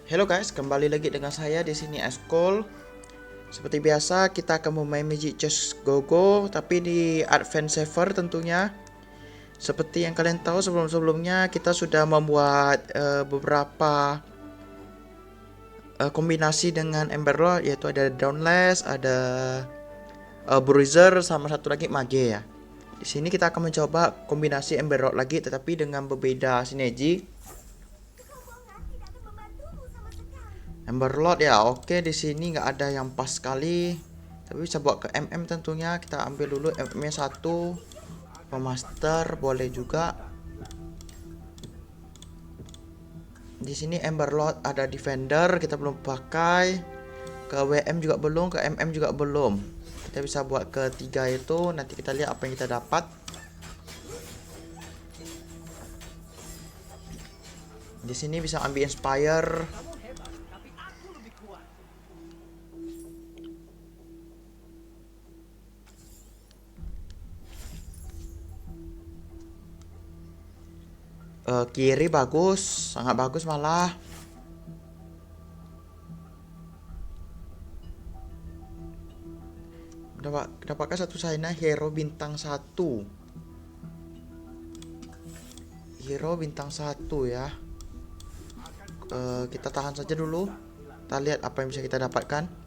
Halo guys, kembali lagi dengan saya di sini Eskol. Seperti biasa, kita akan bermain Magic Chess Go Go, tapi di Advance Server tentunya. Seperti yang kalian tahu sebelum-sebelumnya, kita sudah membuat beberapa kombinasi dengan Emberlord, yaitu ada Dauntless, ada Bruiser, sama satu lagi Mage ya. Di sini kita akan mencoba kombinasi Emberlord lagi, tetapi dengan berbeda sinergi. Emberlord ya, oke di sini nggak ada yang pas sekali. Tapi bisa buat ke MM tentunya. Kita ambil dulu MM-nya satu. Pemaster boleh juga. Di sini Emberlord ada Defender, kita belum pakai. Ke WM juga belum, ke MM juga belum. Kita bisa buat ketiga itu, nanti kita lihat apa yang kita dapat. Di sini bisa ambil Inspire. Kiri bagus, sangat bagus malah. Dapatkan satu Saina hero bintang 1. Hero bintang 1 ya. Kita tahan saja dulu. Kita lihat apa yang bisa kita dapatkan.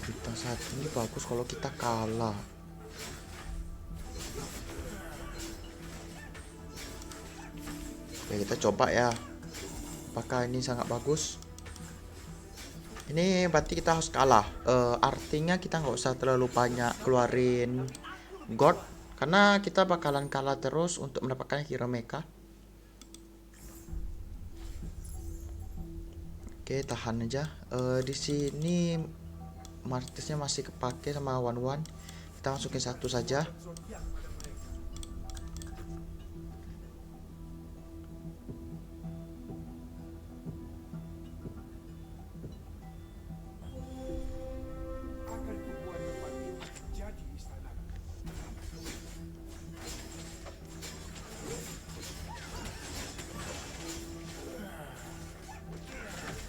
Bintang 1 ini bagus kalau kita kalah. Oke, kita coba ya. Apakah ini sangat bagus? Ini berarti kita harus kalah. Artinya kita nggak usah terlalu banyak keluarin God, karena kita bakalan kalah terus untuk mendapatkan hero mecha. Oke, tahan aja. Di sini Martisnya masih kepake sama One. Kita masukin satu saja.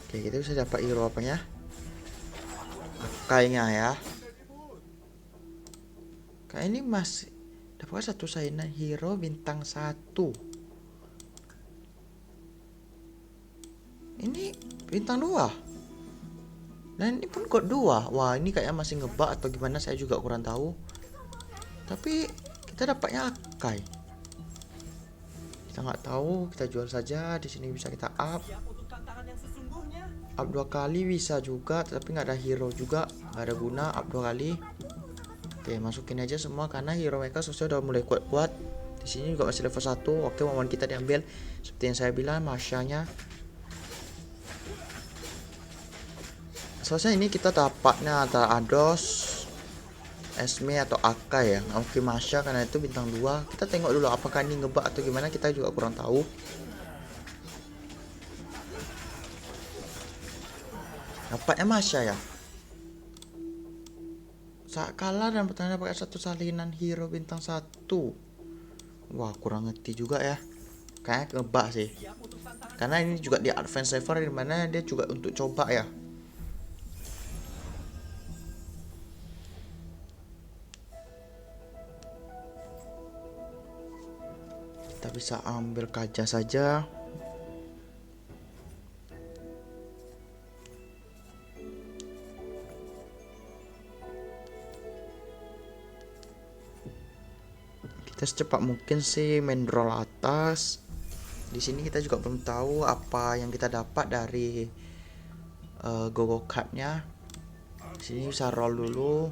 Oke, kita bisa dapat hero apanya? Kayaknya ya. Kayak ini masih dapat satu Saina hero bintang 1. Ini bintang 2. Dan ini pun kod 2. Wah, ini kayaknya masih ngebug atau gimana, saya juga kurang tahu. Tapi kita dapatnya Akai. Kita nggak tahu, kita jual saja. Di sini bisa kita up. Up 2 kali bisa juga, tapi nggak ada hero juga, nggak ada guna up 2 kali. Oke, masukin aja semua karena hero mereka sosial udah mulai kuat-kuat. Di sini juga masih level 1. Oke, momen kita diambil. Seperti yang saya bilang, Masyanya. Soalnya ini kita dapatnya antara Ados, Esme atau Akai ya. Oke, Masya karena itu bintang 2. Kita tengok dulu apakah ini ngebug atau gimana, kita juga kurang tahu. Dapatnya Masya ya. Saat kalah dan pertandingan pakai satu salinan hero bintang 1. Wah, kurang ngerti juga ya. Kayaknya ngebug sih. Karena ini juga di advance server, dimana dia juga untuk coba ya. Kita bisa ambil kaca saja. Kita secepat mungkin sih main roll atas. Di sini kita juga belum tahu apa yang kita dapat dari go-go card-nya. Di sini bisa roll dulu.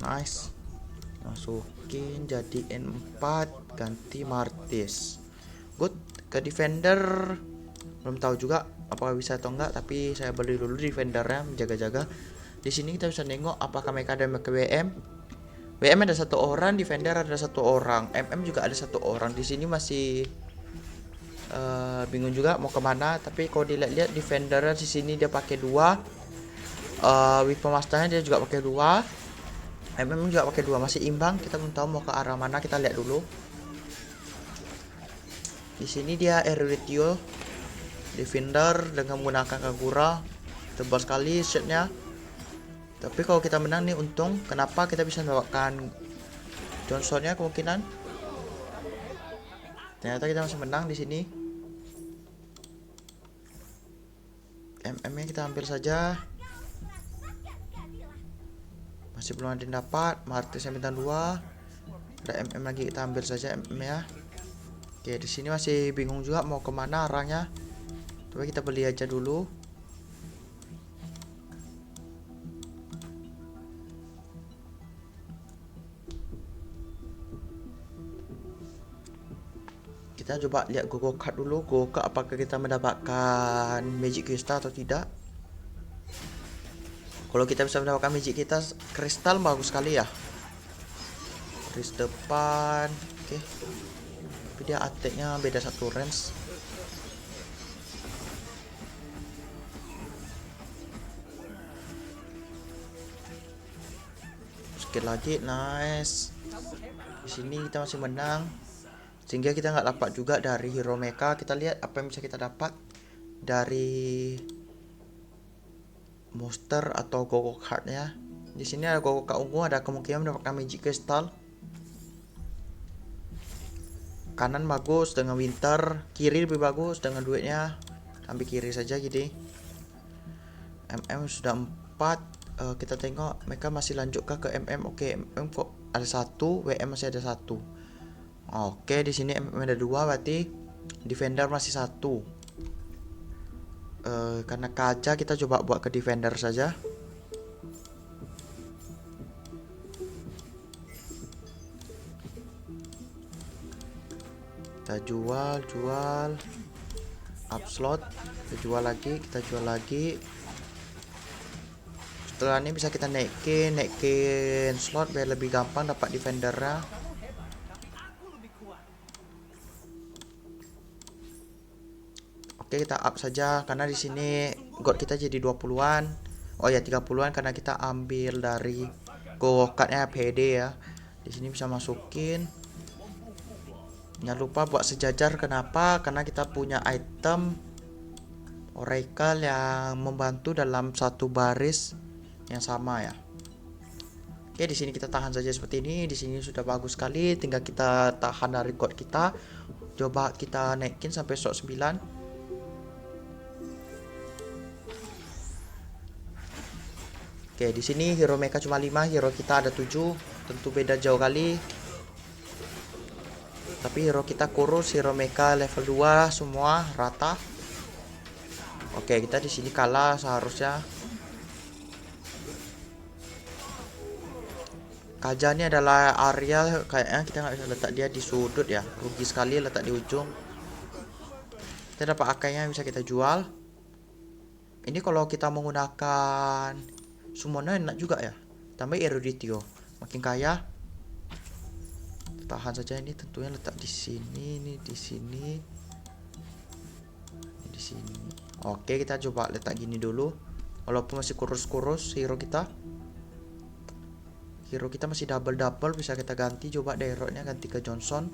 Nice. Masukin jadiin 4, ganti Martis. Good. Ke defender belum tahu juga apakah bisa atau enggak, tapi saya beli dulu defendernya menjaga-jaga. Di sini kita bisa nengok apakah mereka ada ke WM. WM ada satu orang, defender ada satu orang, MM juga ada satu orang. Di sini masih bingung juga mau kemana. Tapi kalau dilihat-lihat defender di sini dia pakai 2, weapon masternya dia juga pakai 2, MM juga pakai 2, masih imbang. Kita belum tahu mau ke arah mana, kita lihat dulu. Di sini dia Eruditio defender dengan menggunakan Kagura, tebal sekali shotnya. Tapi kalau kita menang nih untung. Kenapa kita bisa mendapatkan Johnsonnya kemungkinan? Ternyata kita masih menang di sini. MM-nya kita ambil saja. Masih belum ada yang dapat. Martisnya bintang 2. Ada MM lagi, kita ambil saja MM-nya. Oke, di sini masih bingung juga mau kemana arahnya. Coba kita beli aja dulu. Kita coba lihat Gogo Card dulu. Gogo Card apakah kita mendapatkan Magic Crystal atau tidak. Kalau kita bisa mendapatkan Magic kita Crystal bagus sekali ya. Garis depan. Oke. Tapi dia attack-nya beda 1 range. Sedikit lagi, nice. Di sini kita masih menang. Sehingga kita nggak dapat juga dari hero mecha. Kita lihat apa yang bisa kita dapat dari monster atau Gogo Card-nya. Di sini ada Gogo Card ungu, ada kemungkinan mendapatkan Magic Crystal. Kanan bagus dengan Winter, kiri lebih bagus dengan duitnya. Ambil kiri saja gini. MM sudah 4. Kita tengok mereka masih lanjutkah ke MM. Oke, MM kok ada 1, WM masih ada 1. Oke, di sini MM ada 2, berarti defender masih 1. Karena kaca kita coba buat ke defender saja. Kita jual up slot, kita jual lagi. Setelah ini bisa kita naikin slot biar lebih gampang dapat defendernya. Oke, kita up saja karena di sini god kita jadi 20-an. Oh ya, 30-an karena kita ambil dari Gogo Card-nya PD ya. Di sini bisa masukin. Jangan lupa buat sejajar. Kenapa? Karena kita punya item Oracle yang membantu dalam satu baris yang sama ya. Oke, di sini kita tahan saja seperti ini. Di sini sudah bagus sekali. Tinggal kita tahan dari god kita. Coba kita naikin sampai shot 9. Oke, di sini hero mecha cuma 5, hero kita ada 7. Tentu beda jauh kali. Tapi hero kita kurus, hero mecha level 2 semua rata. Oke, kita di sini kalah seharusnya. Kaja ini adalah area kayaknya kita nggak bisa letak dia di sudut ya. Rugi sekali letak di ujung. Kita dapat akainya bisa kita jual. Ini kalau kita menggunakan summoner enak juga ya. Tambah Eruditio, makin kaya. Tahan saja, ini tentunya letak di sini, ini di sini, ini di sini. Oke, kita coba letak gini dulu. Walaupun masih kurus-kurus hero kita masih double bisa kita ganti. Coba Dairotnya ganti ke Johnson.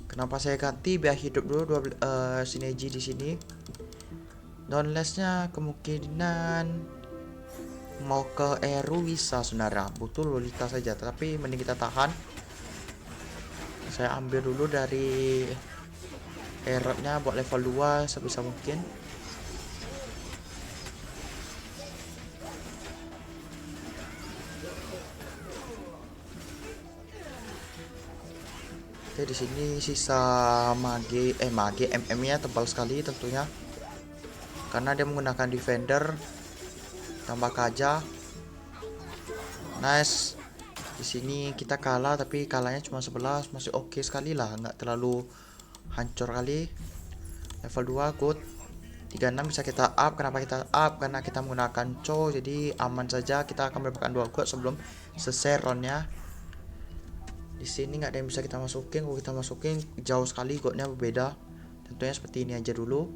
Kenapa saya ganti? Biar hidup dulu sinergi di sini. Downless-nya kemungkinan mau ke Eru bisa sebenarnya, butuh Lolita saja, tapi mending kita tahan. Saya ambil dulu dari Erotnya buat level 2 sebisa mungkin. Oke, di sini sisa mage MM-nya tebal sekali tentunya. Karena dia menggunakan defender tambah kaja. Nice. Di sini kita kalah, tapi kalahnya cuma 11, masih oke sekali lah, nggak terlalu hancur kali. Level 2 good. 36 bisa kita up. Kenapa kita up? Karena kita menggunakan Cho, jadi aman saja. Kita akan mendapatkan 2 god sebelum selesai roundnya. Di sini nggak ada yang bisa kita masukin. Kalau kita masukin jauh sekali, godnya berbeda. Tentunya seperti ini aja dulu.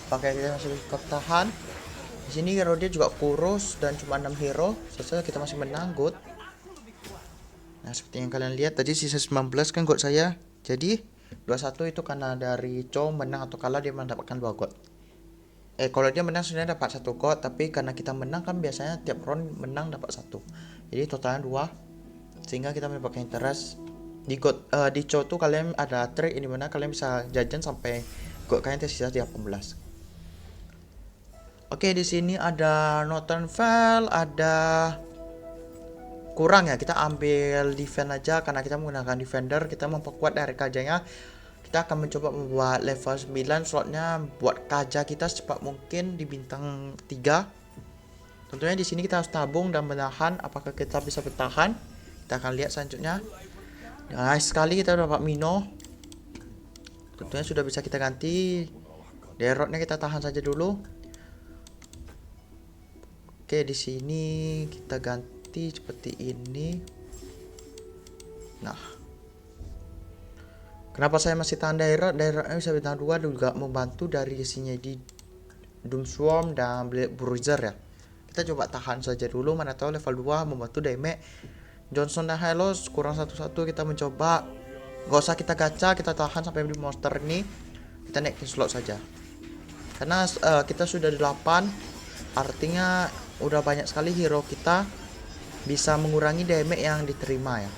Pakai kita masih bertahan. Di sini hero dia juga kurus dan cuma 6 hero. Selesai kita masih menang, good. Nah, seperti yang kalian lihat tadi sisa 19 kan god saya. Jadi 21 itu karena dari Chow menang atau kalah dia mendapatkan 2 god. Kalau dia menang sebenarnya dapat 1 god, tapi karena kita menang kan biasanya tiap round menang dapat 1. Jadi totalnya 2. Sehingga kita mendapatkan interest. Di god di Chow tuh kalian ada trade ini mana kalian bisa jajan sampai god kalian tersisa 18. Oke, di sini ada Northern Vale, ada kurang ya. Kita ambil defense aja karena kita menggunakan defender, kita memperkuat dari kajanya. Kita akan mencoba membuat level 9 slotnya buat kaja kita secepat mungkin di bintang 3. Tentunya di sini kita harus tabung dan menahan. Apakah kita bisa bertahan? Kita akan lihat selanjutnya. Nice sekali kita dapat Mino. Tentunya sudah bisa kita ganti. Derotnya kita tahan saja dulu. Oke, di sini kita ganti seperti ini. Nah, kenapa saya masih tahan daerah? Daerahnya bisa bintang 2 juga membantu dari isinya di Doom Swarm dan Blade Bruiser ya. Kita coba tahan saja dulu, mana tahu level 2 membantu damage. Johnson dan Hylos kurang 1-1, kita mencoba. Gak usah kita gacha, kita tahan sampai di monster ini. Kita naikin slot saja. Karena kita sudah 8, artinya udah banyak sekali hero kita bisa mengurangi damage yang diterima ya.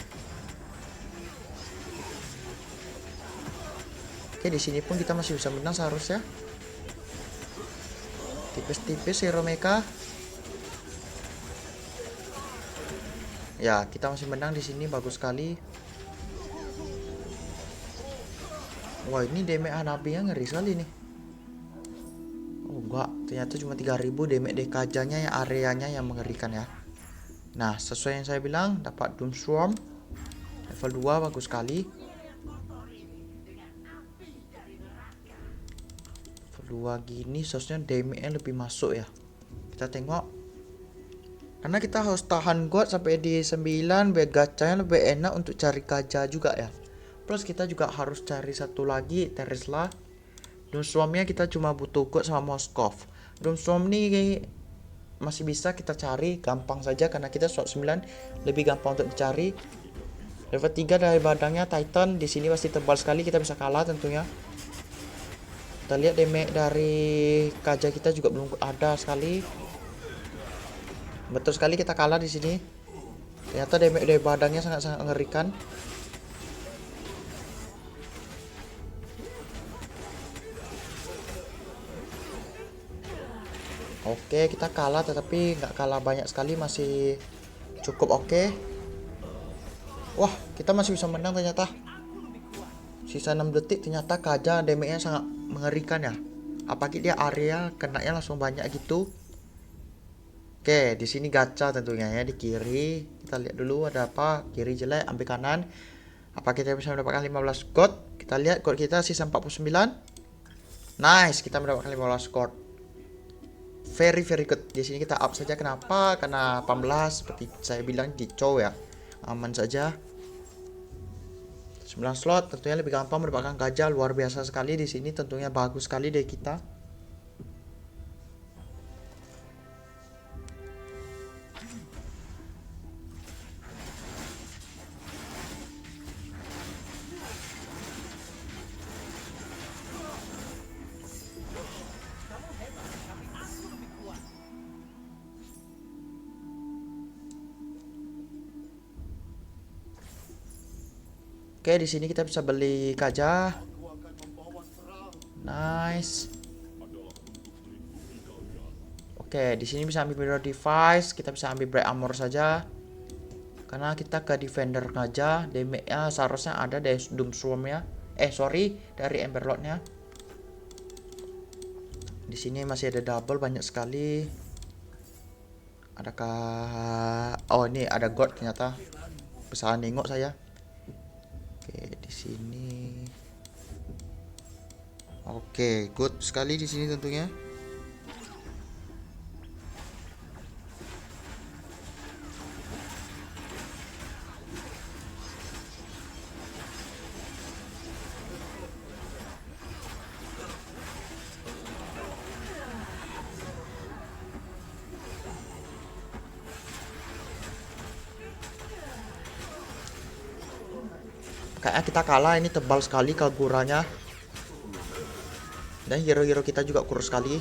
Oke, di sini pun kita masih bisa menang seharusnya. Tipis-tipis hero mecha. Ya, kita masih menang di sini, bagus sekali. Wah, ini damage Hanabi-nya ngeri sekali nih. Oh enggak, ternyata cuma 3000 damage dekajanya yang areanya yang mengerikan ya. Nah, sesuai yang saya bilang, dapat Doom Swarm level 2, bagus sekali. Level 2 gini seharusnya damage-nya lebih masuk ya. Kita tengok. Karena kita harus tahan god sampai di 9 biar gacanya lebih enak untuk cari kaja juga ya. Plus kita juga harus cari satu lagi Teresla. Doom Swarm-nya kita cuma butuh god sama Moskov. Doom Swarm ini masih bisa kita cari gampang saja karena kita slot 9 lebih gampang untuk dicari. Level 3 dari badannya Titan, di sini pasti tebal sekali, kita bisa kalah tentunya. Kita lihat damage dari kaja kita juga belum ada sekali. Betul sekali kita kalah di sini. Ternyata damage dari badannya sangat-sangat mengerikan. Oke, kita kalah tetapi nggak kalah banyak sekali, masih cukup oke. Wah, kita masih bisa menang ternyata. Sisa 6 detik ternyata kaja damage-nya sangat mengerikan ya. Apalagi dia area kenanya langsung banyak gitu. Oke, di sini gacha tentunya ya di kiri. Kita lihat dulu ada apa. Kiri jelek, ambil kanan. Apa kita bisa mendapatkan 15 gold? Kita lihat gold kita sisa 49. Nice, kita mendapatkan 15 gold. Very good. Di sini kita up saja. Kenapa? Karena 18 seperti saya bilang di Chow ya. Aman saja. 9 slot tentunya lebih gampang mendapatkan gajah, luar biasa sekali di sini, tentunya bagus sekali dari kita. Oke, di sini kita bisa beli gajah. Nice. Oke, di sini bisa ambil mirror device, kita bisa ambil bright armor saja. Karena kita ke defender aja, damage-nya seharusnya ada dari Doom Swarm-nya. Dari Ember Lord-nya. Di sini masih ada double banyak sekali. Adakah, oh ini ada god ternyata. Salah nengok saya. Oke, di sini. Oke, good sekali di sini tentunya. Kayaknya kita kalah, ini tebal sekali Kaguranya. Dan hero-hero kita juga kurus sekali.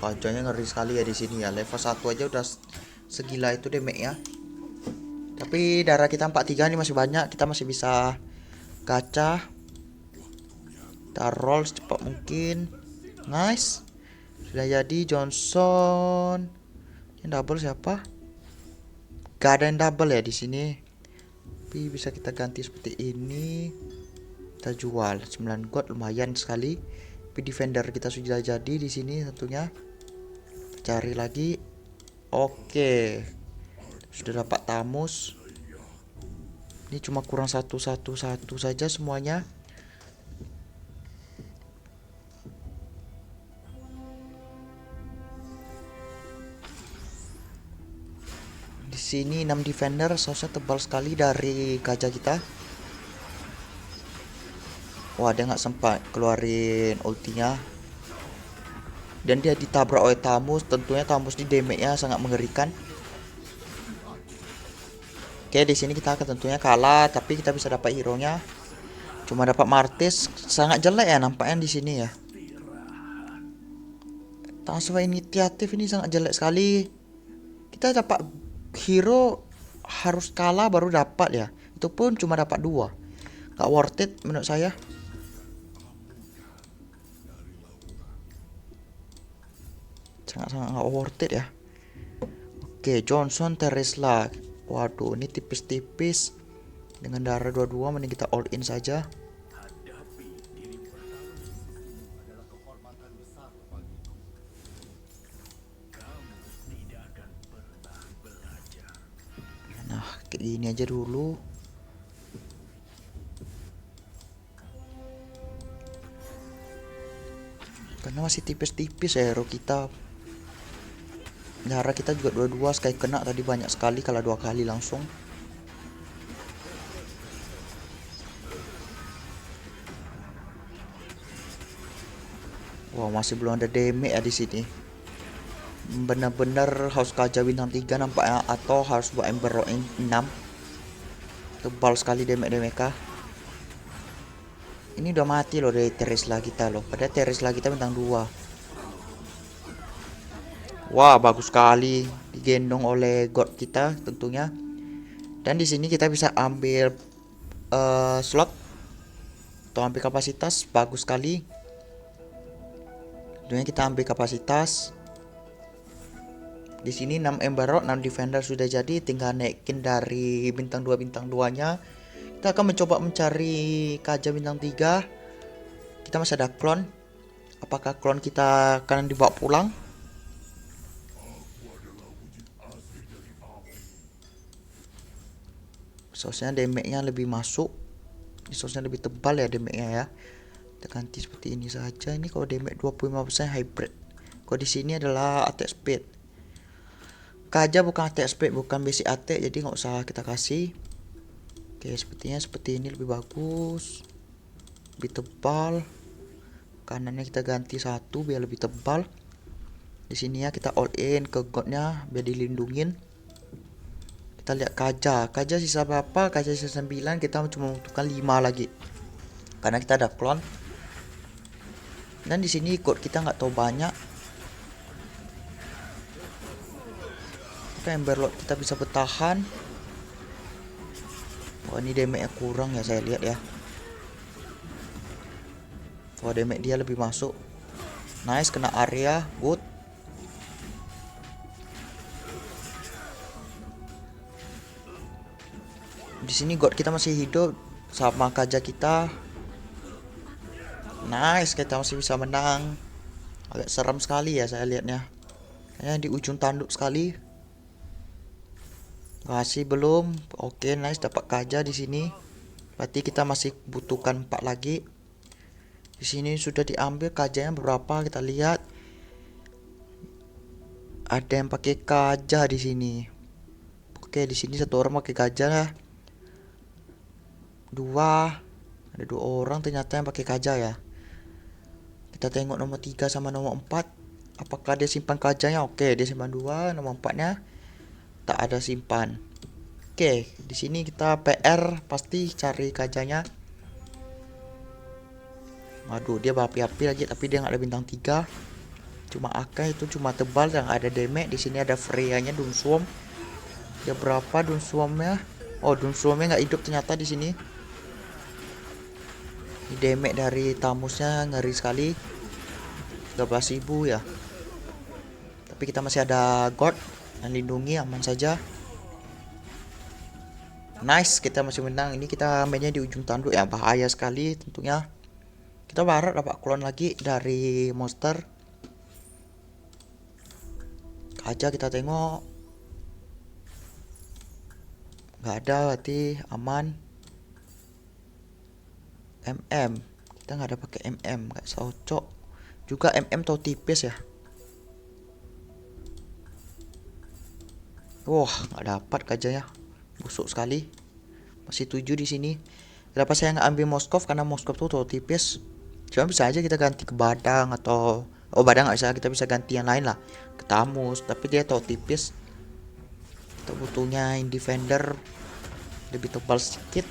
Kajanya ngeri sekali ya di sini ya. Level 1 aja udah segila itu damage ya. Tapi darah kita 43 nih masih banyak, kita masih bisa gacha. Kita roll secepat mungkin. Nice. Sudah jadi Johnson. Yang double siapa? Gak ada yang double ya di sini. Tapi bisa kita ganti seperti ini. Kita jual 9 gold, lumayan sekali. Tapi defender kita sudah jadi di sini tentunya. Cari lagi. Oke. Sudah dapat Tamus. Ini cuma kurang satu saja semuanya. Di sini 6 defender, sausnya tebal sekali dari gajah kita. Wah, dia nggak sempat keluarin ultinya. Dan dia ditabrak oleh Tamus. Tentunya Tamus di damage-nya sangat mengerikan. Oke, di sini kita akan tentunya kalah, tapi kita bisa dapat hero-nya. Cuma dapat Martis, sangat jelek ya nampaknya di sini ya. Transfer inisiatif ini sangat jelek sekali. Kita dapat hero harus kalah baru dapat ya. Itu pun cuma dapat 2. Gak worth it menurut saya. Sangat-sangat gak worth it ya. Oke, Johnson Teresla. Waduh, ini tipis-tipis. Dengan darah 22 mending kita all in saja. Nah, kayak gini aja dulu. Karena masih tipis-tipis ya hero kita. Darah kita juga 22, sekali kena tadi banyak sekali, kalau 2 kali langsung. Wah, masih belum ada damage ya di sini. Benar-benar harus kaca bintang 3 nampaknya, atau harus buat Ember Rock 6. Tebal sekali damage mereka. Ini udah mati loh dari Teresla kita loh. Padahal Teresla kita bintang 2. Wah, bagus sekali digendong oleh god kita tentunya. Dan di sini kita bisa ambil slot atau ambil kapasitas, bagus sekali. Tentunya kita ambil kapasitas. Di sini 6 Ember Rock, 6 defender sudah jadi, tinggal naikin dari bintang 2 bintang 2-nya. Kita akan mencoba mencari kaja bintang 3. Kita masih ada klon. Apakah klon kita akan dibawa pulang? Sausnya damage-nya lebih masuk. Sausnya lebih tebal ya damage-nya ya. Kita ganti seperti ini saja. Ini kalau damage 25% hybrid. Kalau di sini adalah attack speed. Kaja bukan attack speed, bukan basic attack, jadi nggak usah kita kasih. Oke, sepertinya seperti ini lebih bagus. Lebih tebal. Kanannya kita ganti 1 biar lebih tebal. Di sini ya kita all in ke godnya biar dilindungin. Kita lihat kaja sisa berapa? Kaja sisa 9, kita cuma membutuhkan 5 lagi. Karena kita ada klon. Dan di sini god kita nggak tahu banyak. Tapi Ember Lord kita bisa bertahan. Wah, ini damage-nya kurang ya, saya lihat ya. Wah, damage dia lebih masuk. Nice, kena area, good. Di sini god kita masih hidup sama kaja kita. Nice, kita masih bisa menang. Agak seram sekali ya saya lihatnya. Kayaknya di ujung tanduk sekali. Masih belum. Oke, nice, dapat kaja di sini. Berarti kita masih butuhkan 4 lagi. Di sini sudah diambil kajanya berapa? Kita lihat. Ada yang pakai kaja di sini. Oke, di sini satu orang pakai kaja lah. Ada dua orang ternyata yang pakai kaja ya. Kita tengok nomor 3 sama nomor 4. Apakah dia simpan kajanya? Oke, dia simpan 2. Nomor 4-nya tak ada simpan. Oke, di sini kita PR pasti cari kajanya. Waduh, dia berapi-api lagi tapi dia nggak ada bintang 3. Cuma AK itu cuma tebal dan ada damage. Di sini ada Freya-nya Doomswarm. Dia berapa Doomswarm-nya? Oh, Doomswarm-nya nggak hidup ternyata di sini. Ini damage dari Tamusnya ngeri sekali. 13.000 ya. Tapi kita masih ada God yang lindungi, aman saja. Nice, kita masih menang. Ini kita mainnya di ujung tanduk ya, bahaya sekali tentunya. Kita berharap dapat clone lagi dari monster. Aja kita tengok. Nggak ada, berarti aman. Kita nggak ada pakai nggak cocok. Juga tahu tipis ya. Wah, nggak dapat kajanya. Busuk sekali. Masih 7 di sini. Kenapa saya nggak ambil Moskov? Karena Moskov tuh tahu tipis. Cuma bisa aja kita ganti ke Badang atau Badang nggak bisa, kita bisa ganti yang lain lah. Ke Tamus, tapi dia tahu tipis. Kita butuhnya in defender lebih tebal sedikit.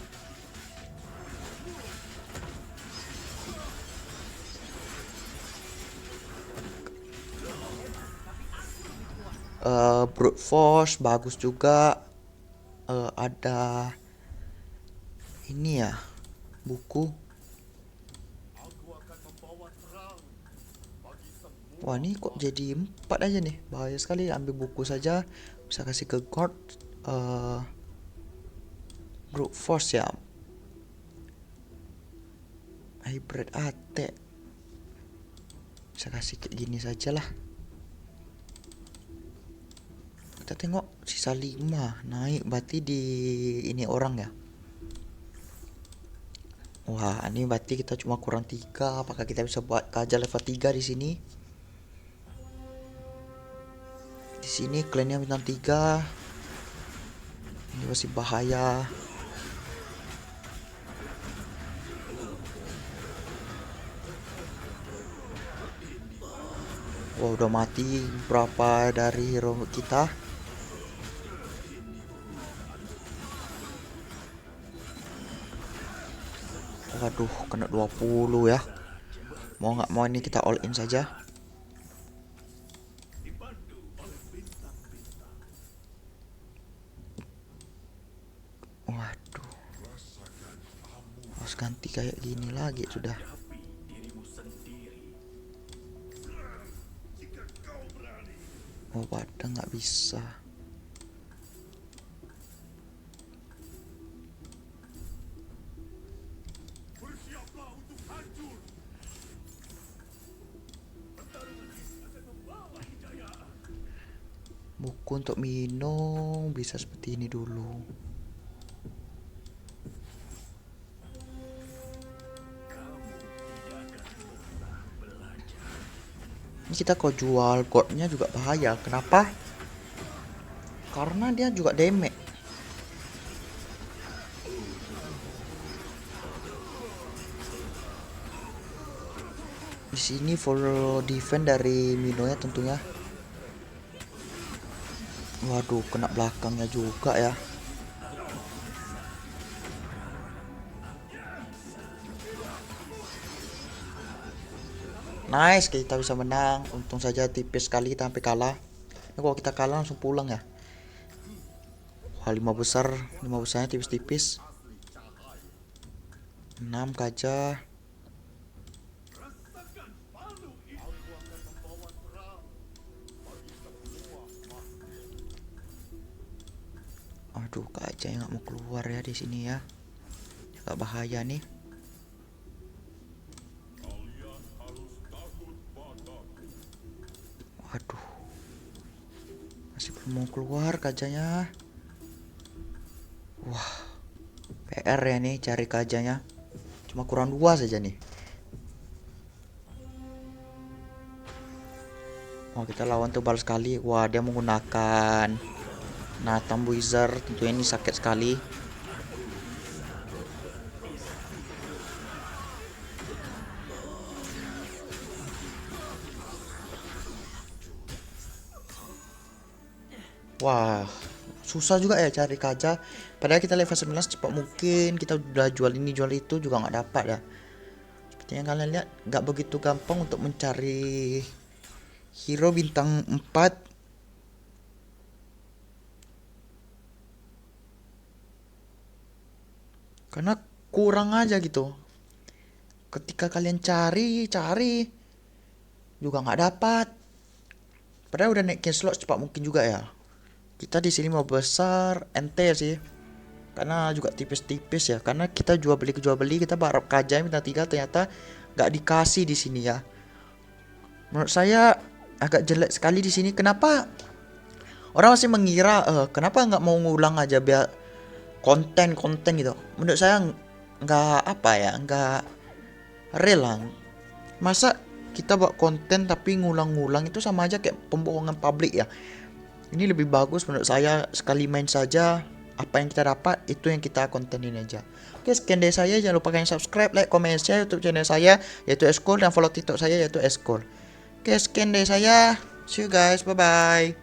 Brute Force bagus juga. Ada ini ya, buku. Wah, ini kok jadi 4 aja nih, bahaya sekali. Ambil buku saja, bisa kasih ke God. Brute Force ya, hybrid AT, bisa kasih kayak gini saja lah. Kita tengok sisa 5 naik, berarti di ini orang ya. Wah, ini berarti kita cuma kurang 3. Apakah kita bisa buat kaja level 3 di sini? Di sini klannya bintang 3. Ini masih bahaya. Wah, udah mati berapa dari hero kita? Waduh, kena 20 ya. Mau nggak mau ini kita all in saja. Waduh, harus ganti kayak gini lagi sudah. Oh, padahal nggak bisa. Buku untuk minum bisa seperti ini dulu. Ini kita kok jual godnya juga bahaya. Kenapa? Karena dia juga damage. Di sini full defense dari Minonya tentunya. Waduh, kena belakangnya juga ya. Nice, kita bisa menang. Untung saja tipis sekali kita sampai kalah. Ini kalau kita kalah langsung pulang ya. Wah, 5 besarnya tipis-tipis. 6 kaca. Aduh, kaca yang nggak mau keluar ya di sini ya. Agak bahaya nih. keluar kajanya. Wah, PR ya nih cari kajanya. Cuma kurang 2 saja nih. Oh, kita lawan tuh balas sekali. Wah, dia menggunakan Nathan Wizard. Tentunya ini sakit sekali. Wah, susah juga ya cari kaca. Padahal kita level 19 cepat mungkin. Kita udah jual ini jual itu juga nggak dapat ya. Seperti yang kalian lihat, nggak begitu gampang untuk mencari hero bintang 4. Karena kurang aja gitu. Ketika kalian cari juga nggak dapat. Padahal udah naikin slot cepat mungkin juga ya. Kita di sini mau besar ente sih. Karena juga tipis-tipis ya. Karena kita jual beli kita berharap kaja bintang 3 ternyata nggak dikasih di sini ya. Menurut saya agak jelek sekali di sini. Kenapa orang masih mengira kenapa nggak mau ngulang aja biar konten gitu. Menurut saya nggak apa ya, nggak real lah. Masa kita buat konten tapi ngulang-ngulang itu sama aja kayak pembohongan publik ya. Ini lebih bagus menurut saya sekali main saja, apa yang kita dapat itu yang kita kontenin aja. Oke, sekian dari saya. Jangan lupa kalian subscribe, like, comment, share YouTube channel saya yaitu Eskol dan follow TikTok saya yaitu Eskol. Oke, sekian dari saya. See you guys. Bye bye.